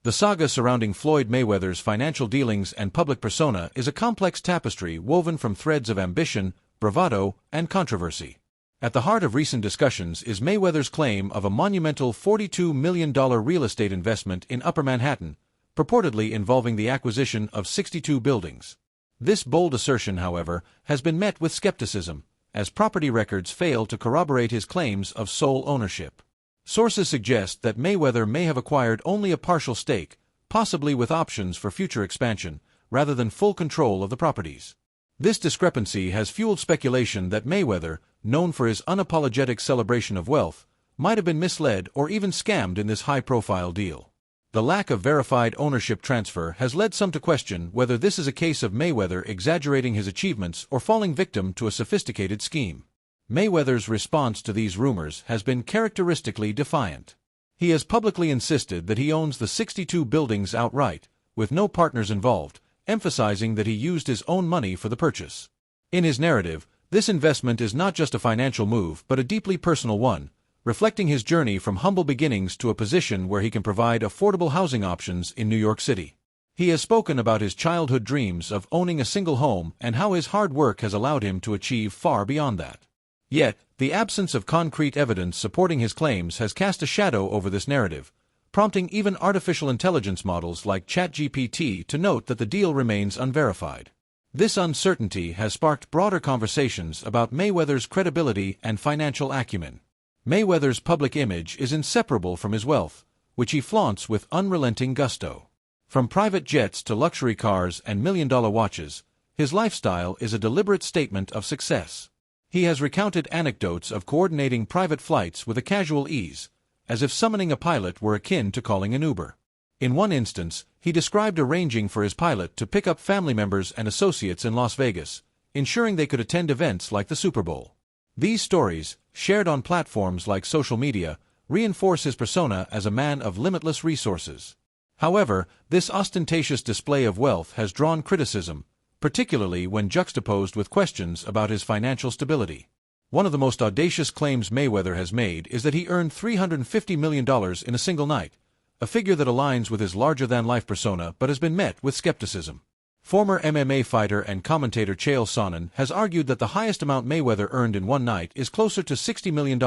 The saga surrounding Floyd Mayweather's financial dealings and public persona is a complex tapestry woven from threads of ambition, bravado, and controversy. At the heart of recent discussions is Mayweather's claim of a monumental $42 million real estate investment in Upper Manhattan, purportedly involving the acquisition of 62 buildings. This bold assertion, however, has been met with skepticism, as property records fail to corroborate his claims of sole ownership. Sources suggest that Mayweather may have acquired only a partial stake, possibly with options for future expansion, rather than full control of the properties. This discrepancy has fueled speculation that Mayweather, known for his unapologetic celebration of wealth, might have been misled or even scammed in this high-profile deal. The lack of verified ownership transfer has led some to question whether this is a case of Mayweather exaggerating his achievements or falling victim to a sophisticated scheme. Mayweather's response to these rumors has been characteristically defiant. He has publicly insisted that he owns the 62 buildings outright, with no partners involved, emphasizing that he used his own money for the purchase. In his narrative, this investment is not just a financial move but a deeply personal one, reflecting his journey from humble beginnings to a position where he can provide affordable housing options in New York City. He has spoken about his childhood dreams of owning a single home and how his hard work has allowed him to achieve far beyond that. Yet, the absence of concrete evidence supporting his claims has cast a shadow over this narrative, prompting even artificial intelligence models like ChatGPT to note that the deal remains unverified. This uncertainty has sparked broader conversations about Mayweather's credibility and financial acumen. Mayweather's public image is inseparable from his wealth, which he flaunts with unrelenting gusto. From private jets to luxury cars and million-dollar watches, his lifestyle is a deliberate statement of success. He has recounted anecdotes of coordinating private flights with a casual ease, as if summoning a pilot were akin to calling an Uber. In one instance, he described arranging for his pilot to pick up family members and associates in Las Vegas, ensuring they could attend events like the Super Bowl. These stories, shared on platforms like social media, reinforce his persona as a man of limitless resources. However, this ostentatious display of wealth has drawn criticism, particularly when juxtaposed with questions about his financial stability. One of the most audacious claims Mayweather has made is that he earned $350 million in a single night, a figure that aligns with his larger-than-life persona but has been met with skepticism. Former MMA fighter and commentator Chael Sonnen has argued that the highest amount Mayweather earned in one night is closer to $60 million,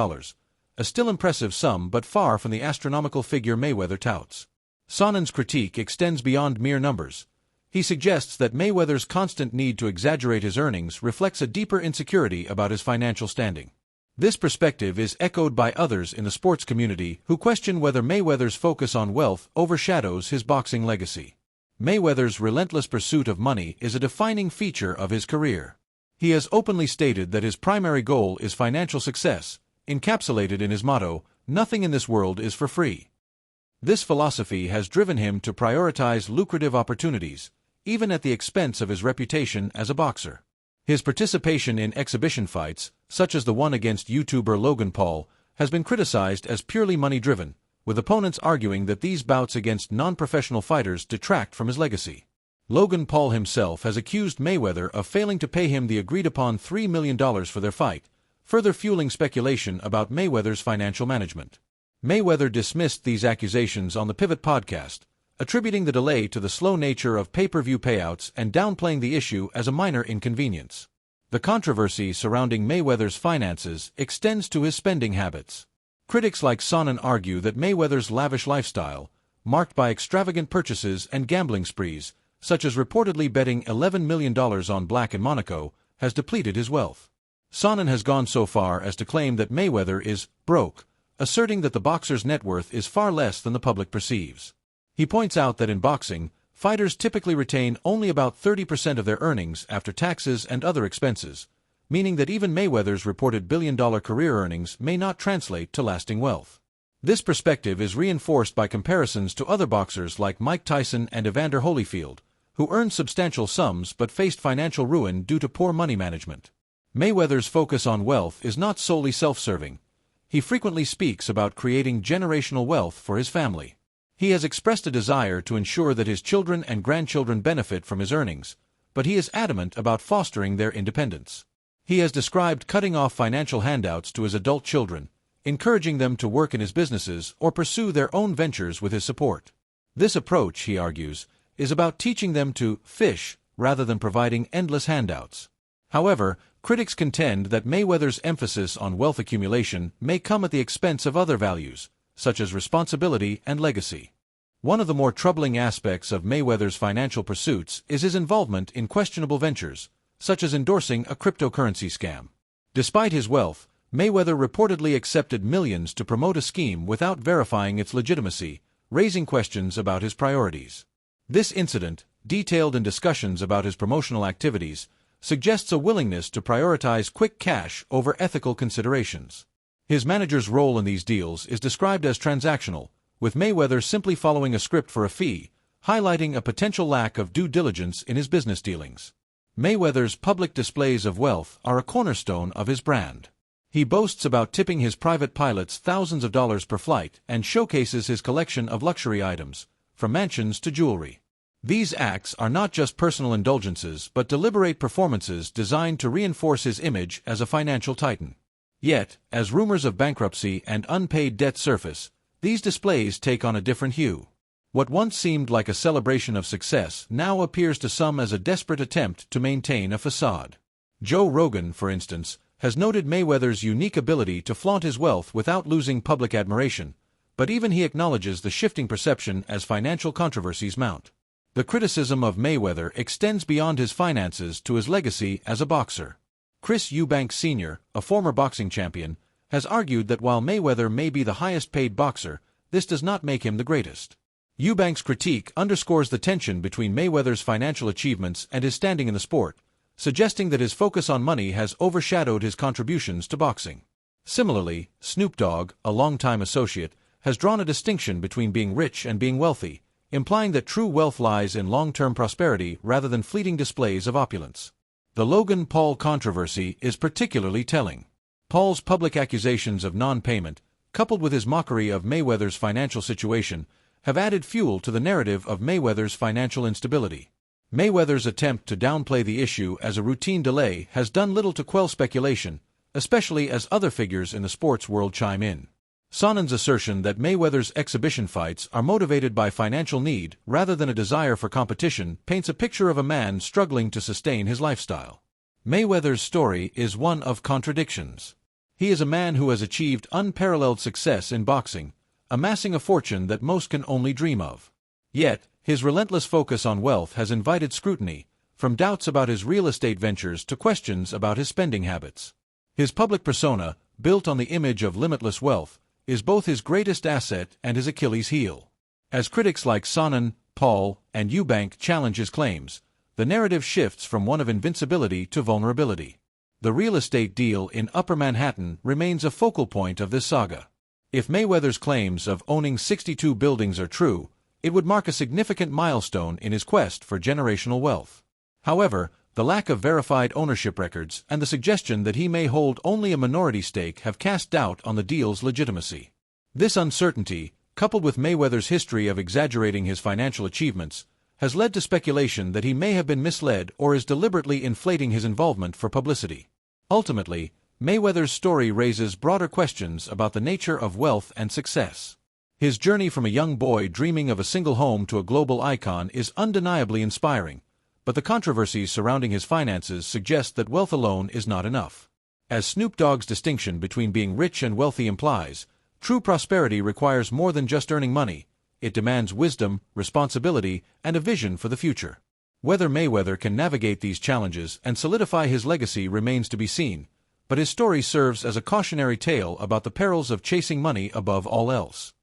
a still impressive sum but far from the astronomical figure Mayweather touts. Sonnen's critique extends beyond mere numbers. He suggests that Mayweather's constant need to exaggerate his earnings reflects a deeper insecurity about his financial standing. This perspective is echoed by others in the sports community who question whether Mayweather's focus on wealth overshadows his boxing legacy. Mayweather's relentless pursuit of money is a defining feature of his career. He has openly stated that his primary goal is financial success, encapsulated in his motto, "Nothing in this world is for free." This philosophy has driven him to prioritize lucrative opportunities, even at the expense of his reputation as a boxer. His participation in exhibition fights, such as the one against YouTuber Logan Paul, has been criticized as purely money-driven, with opponents arguing that these bouts against non-professional fighters detract from his legacy. Logan Paul himself has accused Mayweather of failing to pay him the agreed-upon $3 million for their fight, further fueling speculation about Mayweather's financial management. Mayweather dismissed these accusations on the Pivot podcast, attributing the delay to the slow nature of pay-per-view payouts and downplaying the issue as a minor inconvenience. The controversy surrounding Mayweather's finances extends to his spending habits. Critics like Sonnen argue that Mayweather's lavish lifestyle, marked by extravagant purchases and gambling sprees, such as reportedly betting $11 million on black in Monaco, has depleted his wealth. Sonnen has gone so far as to claim that Mayweather is broke, asserting that the boxer's net worth is far less than the public perceives. He points out that in boxing, fighters typically retain only about 30% of their earnings after taxes and other expenses, meaning that even Mayweather's reported billion-dollar career earnings may not translate to lasting wealth. This perspective is reinforced by comparisons to other boxers like Mike Tyson and Evander Holyfield, who earned substantial sums but faced financial ruin due to poor money management. Mayweather's focus on wealth is not solely self-serving. He frequently speaks about creating generational wealth for his family. He has expressed a desire to ensure that his children and grandchildren benefit from his earnings, but he is adamant about fostering their independence. He has described cutting off financial handouts to his adult children, encouraging them to work in his businesses or pursue their own ventures with his support. This approach, he argues, is about teaching them to fish rather than providing endless handouts. However, critics contend that Mayweather's emphasis on wealth accumulation may come at the expense of other values, such as responsibility and legacy. One of the more troubling aspects of Mayweather's financial pursuits is his involvement in questionable ventures, such as endorsing a cryptocurrency scam. Despite his wealth, Mayweather reportedly accepted millions to promote a scheme without verifying its legitimacy, raising questions about his priorities. This incident, detailed in discussions about his promotional activities, suggests a willingness to prioritize quick cash over ethical considerations. His manager's role in these deals is described as transactional, with Mayweather simply following a script for a fee, highlighting a potential lack of due diligence in his business dealings. Mayweather's public displays of wealth are a cornerstone of his brand. He boasts about tipping his private pilots thousands of dollars per flight and showcases his collection of luxury items, from mansions to jewelry. These acts are not just personal indulgences but deliberate performances designed to reinforce his image as a financial titan. Yet, as rumors of bankruptcy and unpaid debt surface, these displays take on a different hue. What once seemed like a celebration of success now appears to some as a desperate attempt to maintain a facade. Joe Rogan, for instance, has noted Mayweather's unique ability to flaunt his wealth without losing public admiration, but even he acknowledges the shifting perception as financial controversies mount. The criticism of Mayweather extends beyond his finances to his legacy as a boxer. Chris Eubanks Sr., a former boxing champion, has argued that while Mayweather may be the highest-paid boxer, this does not make him the greatest. Eubanks' critique underscores the tension between Mayweather's financial achievements and his standing in the sport, suggesting that his focus on money has overshadowed his contributions to boxing. Similarly, Snoop Dogg, a longtime associate, has drawn a distinction between being rich and being wealthy, implying that true wealth lies in long-term prosperity rather than fleeting displays of opulence. The Logan Paul controversy is particularly telling. Paul's public accusations of non-payment, coupled with his mockery of Mayweather's financial situation, have added fuel to the narrative of Mayweather's financial instability. Mayweather's attempt to downplay the issue as a routine delay has done little to quell speculation, especially as other figures in the sports world chime in. Sonnen's assertion that Mayweather's exhibition fights are motivated by financial need rather than a desire for competition paints a picture of a man struggling to sustain his lifestyle. Mayweather's story is one of contradictions. He is a man who has achieved unparalleled success in boxing, amassing a fortune that most can only dream of. Yet, his relentless focus on wealth has invited scrutiny, from doubts about his real estate ventures to questions about his spending habits. His public persona, built on the image of limitless wealth, is both his greatest asset and his Achilles heel. As critics like Sonnen, Paul, and Eubank challenge his claims, the narrative shifts from one of invincibility to vulnerability. The real estate deal in Upper Manhattan remains a focal point of this saga. If Mayweather's claims of owning 62 buildings are true, it would mark a significant milestone in his quest for generational wealth. However, the lack of verified ownership records and the suggestion that he may hold only a minority stake have cast doubt on the deal's legitimacy. This uncertainty, coupled with Mayweather's history of exaggerating his financial achievements, has led to speculation that he may have been misled or is deliberately inflating his involvement for publicity. Ultimately, Mayweather's story raises broader questions about the nature of wealth and success. His journey from a young boy dreaming of a single home to a global icon is undeniably inspiring, but the controversies surrounding his finances suggest that wealth alone is not enough. As Snoop Dogg's distinction between being rich and wealthy implies, true prosperity requires more than just earning money. It demands wisdom, responsibility, and a vision for the future. Whether Mayweather can navigate these challenges and solidify his legacy remains to be seen, but his story serves as a cautionary tale about the perils of chasing money above all else.